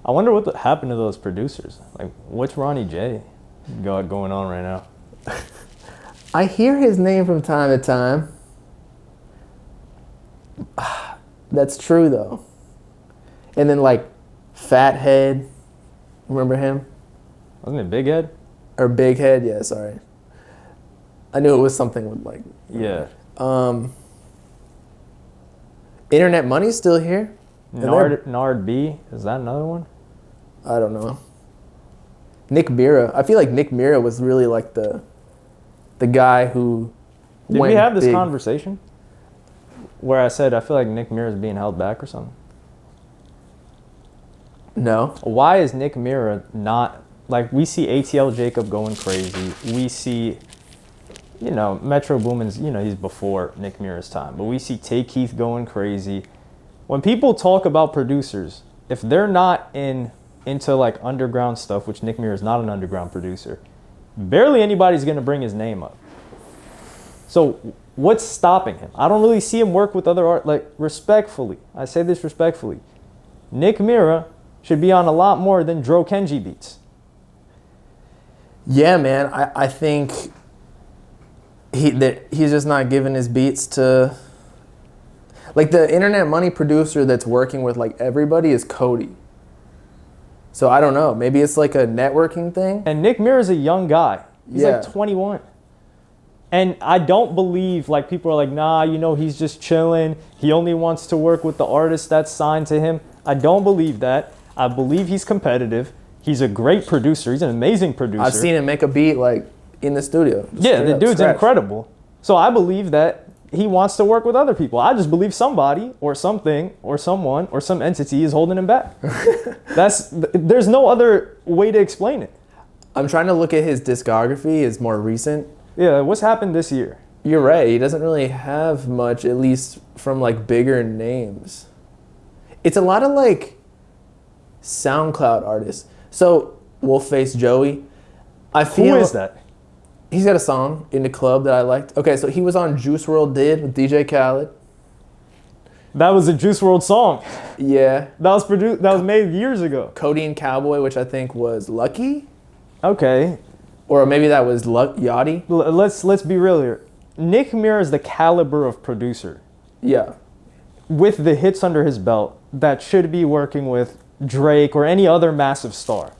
I wonder what happened to those producers. Like, what's Ronnie J got going on right now? I hear his name from time to time. That's true though. And then like Fathead, remember him? Wasn't it Big Head? Or Big Head? Yeah, sorry. I knew it was something with like. Yeah. Internet Money's still here. Nard B, is that another one? I don't know. Nick Mira. I feel like Nick Mira was really like the guy who. Did we have this conversation? Where I said I feel like Nick Mira is being held back or something. No. Why is Nick Mira not like we see ATL Jacob going crazy? We see, Metro Boomin's, he's before Nick Mira's time, but we see Tay Keith going crazy. When people talk about producers, if they're not into like underground stuff, which Nick Mira is not an underground producer, barely anybody's gonna bring his name up. So what's stopping him? I don't really see him work with other art. Like, respectfully, I say this respectfully, Nick Mira should be on a lot more than Dro Kenji beats. Yeah, man. I think he's just not giving his beats to. Like, the Internet Money producer that's working with like everybody is Cody. So I don't know. Maybe it's like a networking thing. And Nick Mira's a young guy. He's like 21. And I don't believe, like, people are like, nah, he's just chilling. He only wants to work with the artists that's signed to him. I don't believe that. I believe he's competitive. He's a great producer. He's an amazing producer. I've seen him make a beat, like, in the studio. Yeah, the dude's incredible. So I believe that he wants to work with other people. I just believe somebody or something or someone or some entity is holding him back. There's no other way to explain it. I'm trying to look at his discography. It's more recent. Yeah, what's happened this year? You're right. He doesn't really have much, at least from like bigger names. It's a lot of like SoundCloud artists. So Wolfface Joey, Who is that? He's got a song in the club that I liked. Okay, so he was on Juice WRLD Did with DJ Khaled. That was a Juice WRLD song. Yeah. That was made years ago. Codeine Cowboy, which I think was Lucky. Okay. Or maybe that was Yachty. Let's be real here. Nick Mira is the caliber of producer. Yeah. With the hits under his belt that should be working with Drake or any other massive star.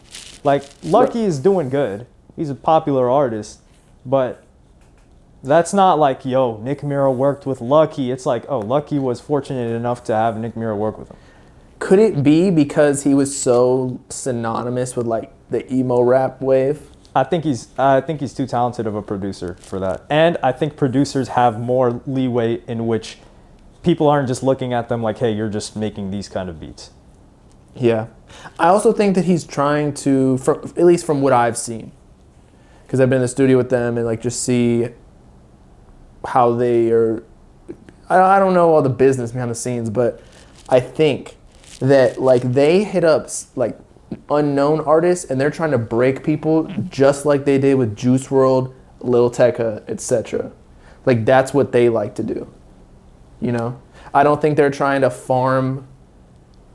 Like, Lucky is doing good. He's a popular artist. But that's not like, yo, Nick Mira worked with Lucky. It's like, oh, Lucky was fortunate enough to have Nick Mira work with him. Could it be because he was so synonymous with like the emo rap wave? I think he's too talented of a producer for that. And I think producers have more leeway in which people aren't just looking at them like, hey, you're just making these kind of beats. Yeah. I also think that he's trying to, at least from what I've seen, because I've been in the studio with them and like just see how they are. I don't know all the business behind the scenes, but I think that like they hit up like unknown artists and they're trying to break people just like they did with Juice WRLD, Lil Tecca, etc. Like that's what they like to do. I don't think they're trying to farm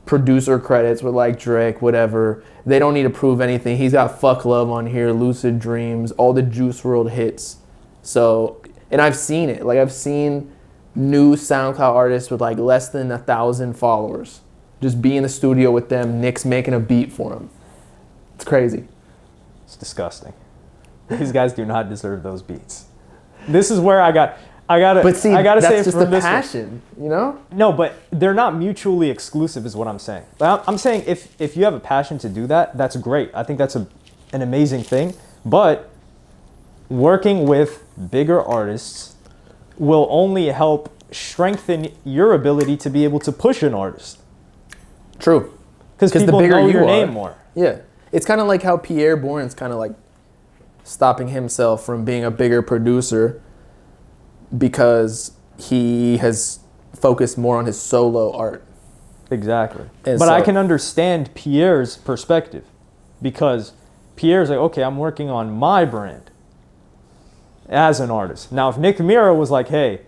producer credits with like Drake, whatever. They don't need to prove anything. He's got Fuck Love on here, Lucid Dreams, all the Juice WRLD hits. So, and I've seen it. Like I've seen new SoundCloud artists with like less than 1,000 followers just be in the studio with them. Nick's making a beat for them. It's crazy. It's disgusting. These guys do not deserve those beats. This is where I gotta But see, I gotta that's say just from the this passion, No, but they're not mutually exclusive is what I'm saying. I'm saying if you have a passion to do that, that's great. I think that's an amazing thing. But working with bigger artists will only help strengthen your ability to be able to push an artist. True. Because people know your name more. Yeah. It's kind of like how Pierre Bourne's kind of like stopping himself from being a bigger producer because he has focused more on his solo art. Exactly. But I can understand Pierre's perspective because Pierre's like, okay, I'm working on my brand as an artist. Now, if Nick Mira was like, hey,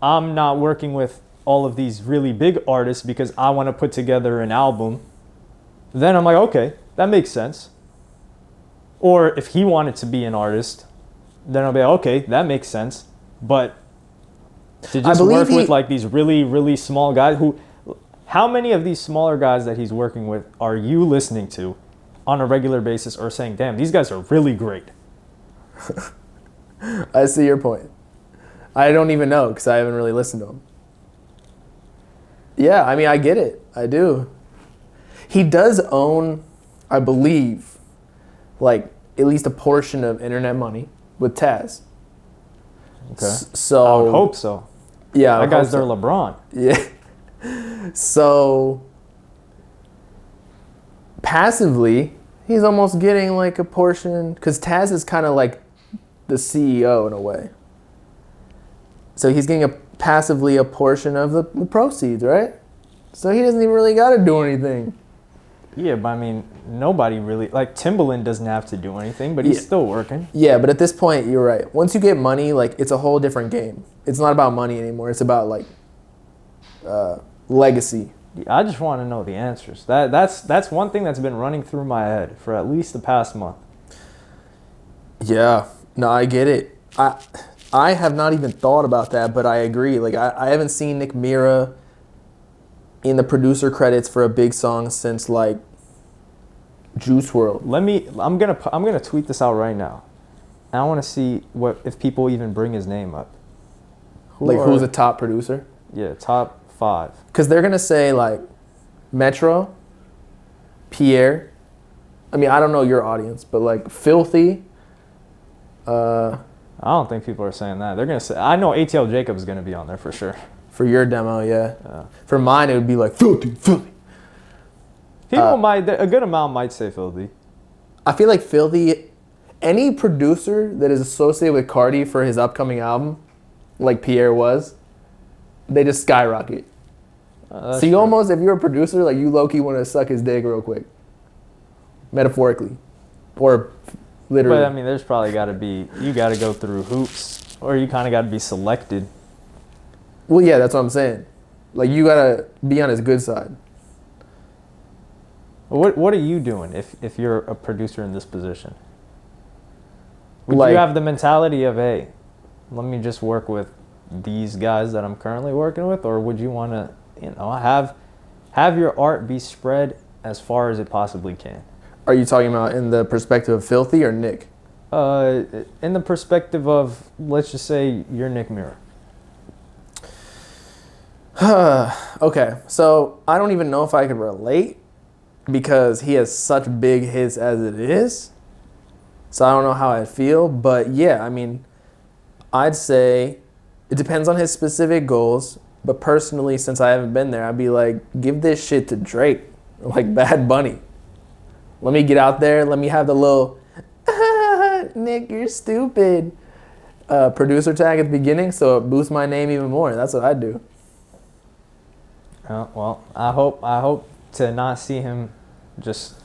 I'm not working with all of these really big artists because I want to put together an album, then I'm like, okay, that makes sense. Or if he wanted to be an artist, then I'll be like, okay, that makes sense. But to just work with like these really, really small guys who, how many of these smaller guys that he's working with are you listening to on a regular basis or saying, damn, these guys are really great? I see your point. I don't even know because I haven't really listened to him. Yeah, I mean, I get it. I do. He does own, I believe, like at least a portion of Internet Money with Taz. Okay. So I would hope so. Yeah, that guy's their LeBron. Yeah. So passively, he's almost getting like a portion because Taz is kind of like the CEO in a way. So he's getting passively a portion of the proceeds, right? So he doesn't even really got to do anything. Yeah, but I mean, nobody really, like Timbaland doesn't have to do anything, but he's still working. Yeah, but at this point, you're right. Once you get money, like it's a whole different game. It's not about money anymore. It's about like legacy. I just want to know the answers. That's one thing that's been running through my head for at least the past month. Yeah, no, I get it. I have not even thought about that, but I agree. Like I haven't seen Nick Mira in the producer credits for a big song since like Juice WRLD. I'm gonna tweet this out right now. And I want to see if people even bring his name up. Who's a top producer? Yeah, top 5. Because they're gonna say like Metro, Pierre. I mean, I don't know your audience, but like Filthy. I don't think people are saying that. They're gonna say. I know ATL Jacob is gonna be on there for sure. For your demo, yeah. For mine, it would be like Filthy. People a good amount might say Filthy. I feel like Filthy, any producer that is associated with Cardi for his upcoming album, like Pierre was, they just skyrocket. So you almost, if you're a producer, like you low-key want to suck his dick real quick. Metaphorically. Or literally. But I mean, there's probably got to be, you got to go through hoops, or you kind of got to be selected. Well, yeah, that's what I'm saying. Like, you got to be on his good side. What are you doing if you're a producer in this position? Would like, you have the mentality of, hey, let me just work with these guys that I'm currently working with, or would you want to, have your art be spread as far as it possibly can? Are you talking about in the perspective of Filthy or Nick? In the perspective of, let's just say, you're Nick Mira. Okay, so I don't even know if I could relate because he has such big hits as it is. So I don't know how I'd feel, but yeah, I mean, I'd say it depends on his specific goals. But personally, since I haven't been there, I'd be like, give this shit to Drake, like Bad Bunny. Let me get out there. Let me have the little, Nick, you're stupid, producer tag at the beginning, so it boosts my name even more. That's what I'd do. Well, I hope to not see him just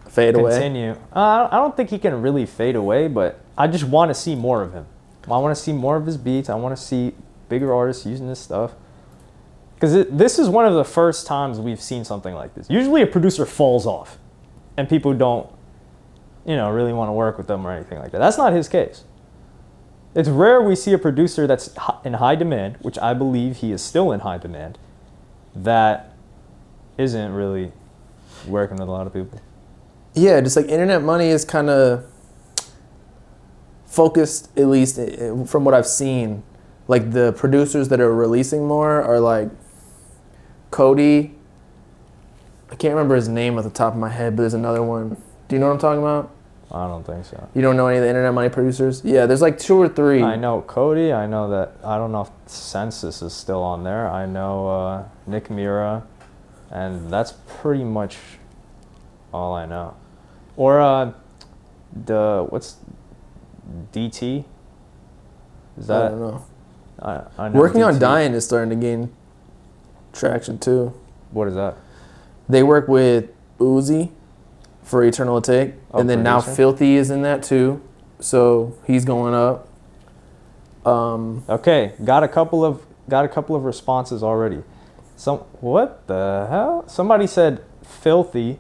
fade away. Continue. I don't think he can really fade away, but I just want to see more of him. I want to see more of his beats. I want to see bigger artists using this stuff. Because this is one of the first times we've seen something like this. Usually a producer falls off and people don't, really want to work with them or anything like that. That's not his case. It's rare we see a producer that's in high demand, which I believe he is still in high demand, that isn't really working with a lot of people. Yeah, just like Internet Money is kind of focused, at least from what I've seen. Like the producers that are releasing more are like Cody. I can't remember his name at the top of my head, but there's another one. Do you know what I'm talking about? I don't think so. You don't know any of the Internet Money producers? Yeah, there's like 2 or 3. I know Cody. I know that. I don't know if Census is still on there. I know Nick Mira, and that's pretty much all I know. Or what's DT? Is that? I don't know. I know Working DT. on Dying is starting to gain traction too. What is that? They work with Uzi for Eternal Take, and then now Filthy is in that too, so he's going up. Okay, got a couple of responses already. What the hell? Somebody said Filthy.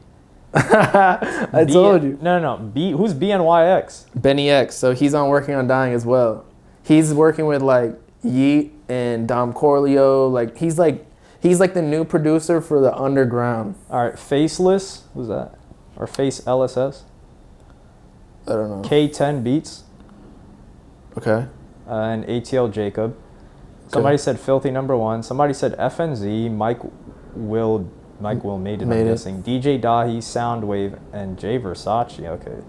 I told you. No. Who's BNYX? Benny X. So he's on Working on Dying as well. He's working with like Yeet and Dom Corleo. Like he's like the new producer for the underground. All right, Faceless. Who's that? Or Face LSS? I don't know. K10 Beats. Okay. And ATL Jacob. Somebody said Filthy #1. Somebody said FNZ. Mike Will made it, I'm guessing. DJ Dahi, Soundwave, and Jay Versace. Okay.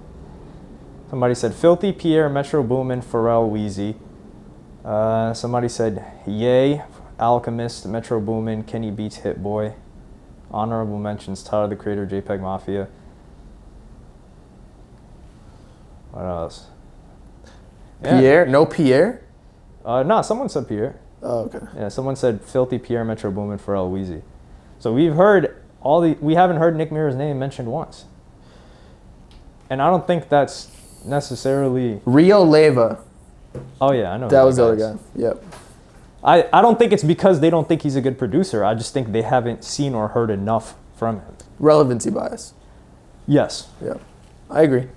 Somebody said Filthy, Pierre, Metro Boomin, Pharrell, Wheezy. Somebody said Yay, Alchemist, Metro Boomin, Kenny Beats, Hit Boy. Honorable mentions, Tyler the Creator, JPEG Mafia. What else? Pierre? No Pierre? No, someone said Pierre. Oh, okay. Yeah, someone said Filthy, Pierre, Metro Boomin, Pharrell, Wheezy. So we've heard we haven't heard Nick Mirror's name mentioned once. And I don't think that's necessarily... Rio Leva. Oh, yeah, I know. That was the other guy. Yep. I don't think it's because they don't think he's a good producer. I just think they haven't seen or heard enough from him. Relevancy bias. Yes. Yeah. I agree.